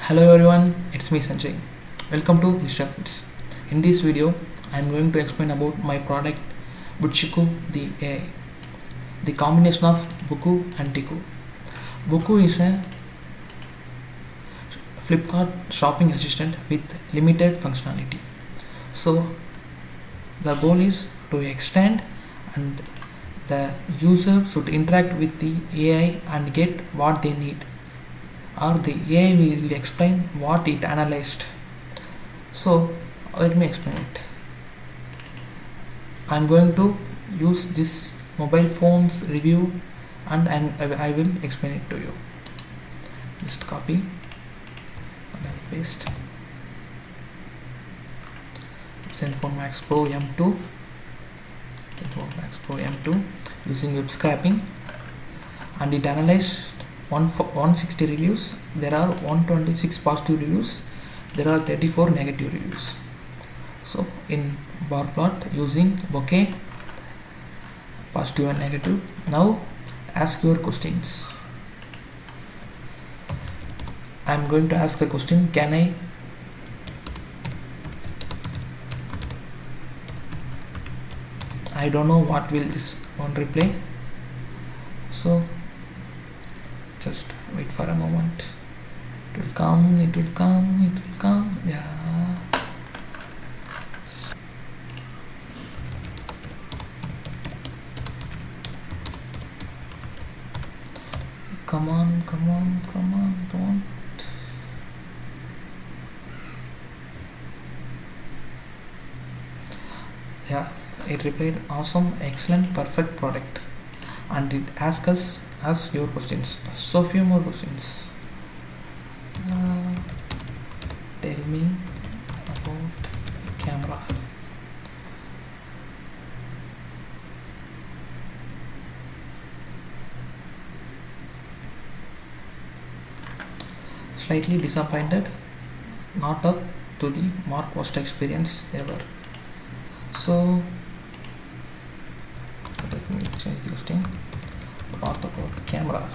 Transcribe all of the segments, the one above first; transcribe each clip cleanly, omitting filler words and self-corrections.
Hello everyone, it's me Sanjay. Welcome to History of Bits. In this video, I am going to explain about my product Butciku the AI. The combination of Buticku and Tikku. Buticku is a Flipkart shopping assistant with limited functionality. So the goal is to extend and the user should interact with the AI and get what they need, or the AI will explain what it analyzed. So let me explain it. I am going to use this mobile phones review and I will explain it to you. Just copy and paste. Zenfone Max Pro M2. Zenfone Max Pro M2 using web scraping, and it analyzed 160 reviews. There are 126 positive reviews. There are 34 negative reviews. So in bar plot using bouquet, positive and negative. Now ask your questions. I am going to ask a question. I don't know what will this one reply. So just wait for a moment. It will come. Yeah. Come on. Yeah, it replied awesome, excellent, perfect product, and it ask your questions. So few more questions. Tell me about camera. Slightly disappointed, not up to the mark, worst experience ever. So let me change the listing. What about the camera?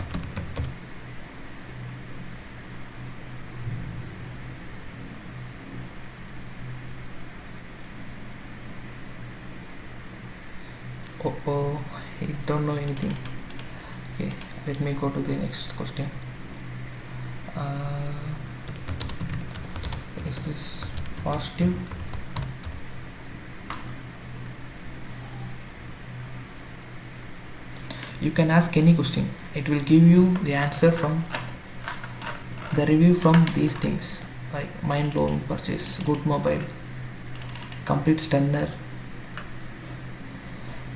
Oh, I don't know anything. Okay, let me go to the next question. Is this positive? You can ask any question. It will give you the answer from the review from these things, like mind-blowing purchase, good mobile, complete stunner,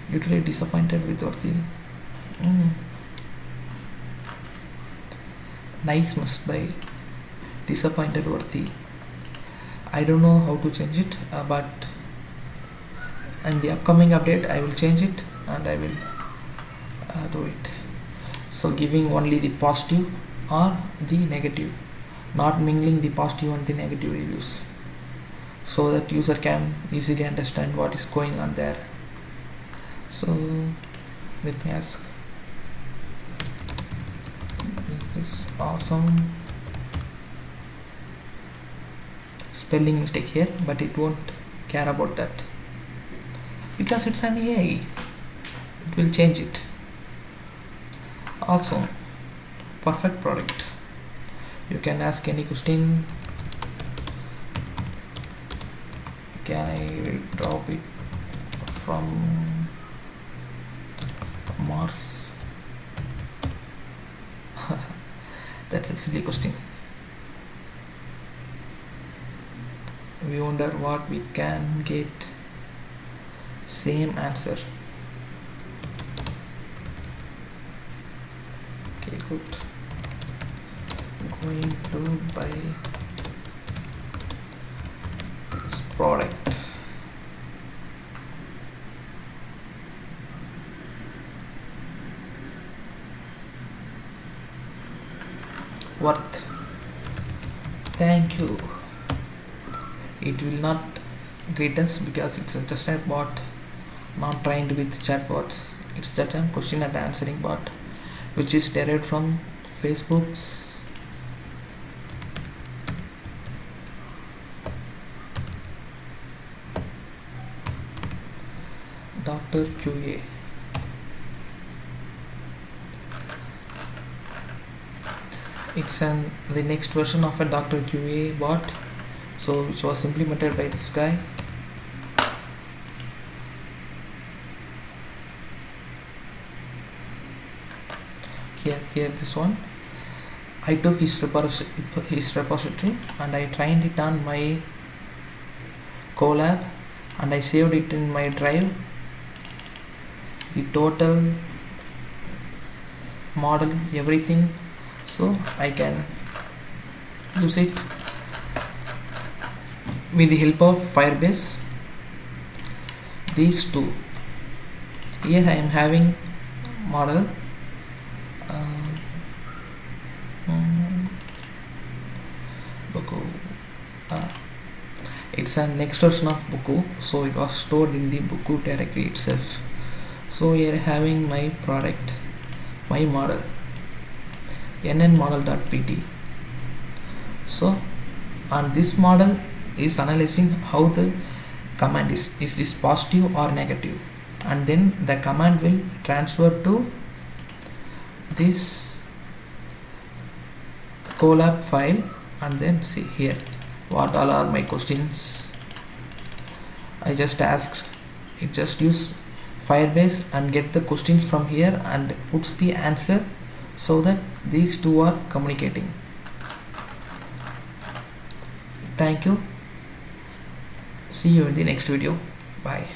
usually disappointed with worthy, nice must buy, disappointed worthy. I don't know how to change it, but in the upcoming update I will change it and I will do it. So giving only the positive or the negative, not mingling the positive and the negative reviews, so that user can easily understand what is going on there. So let me ask, is this awesome? Spelling mistake here, but it won't care about that because it's an AI. It will change it. Awesome, perfect product. You can ask any question. Can I drop it from Mars? That's a silly question. We wonder what we can get. Same answer. Okay, good. Going to buy this product. Worth. Thank you. It will not greet us because it's just a bot, not trained with chatbots. It's just a question and answering bot, which is derived from Facebook's DrQa. It's the next version of a DrQa bot, so which was implemented by this guy. Here this one, I took his repository and I trained it on my Colab and I saved it in my drive, the total model, everything, so I can use it with the help of Firebase. These two, here I am having model, Buticku. It's a next version of Buticku, so it was stored in the Buticku directory itself. So here having my product, my model, nnModel.pt. So and this model is analyzing how the command is this positive or negative, and then the command will transfer to this Colab file, and then see here what all are my questions. I just asked, it just use Firebase and get the questions from here and puts the answer, so that these two are communicating. Thank you. See you in the next video. Bye.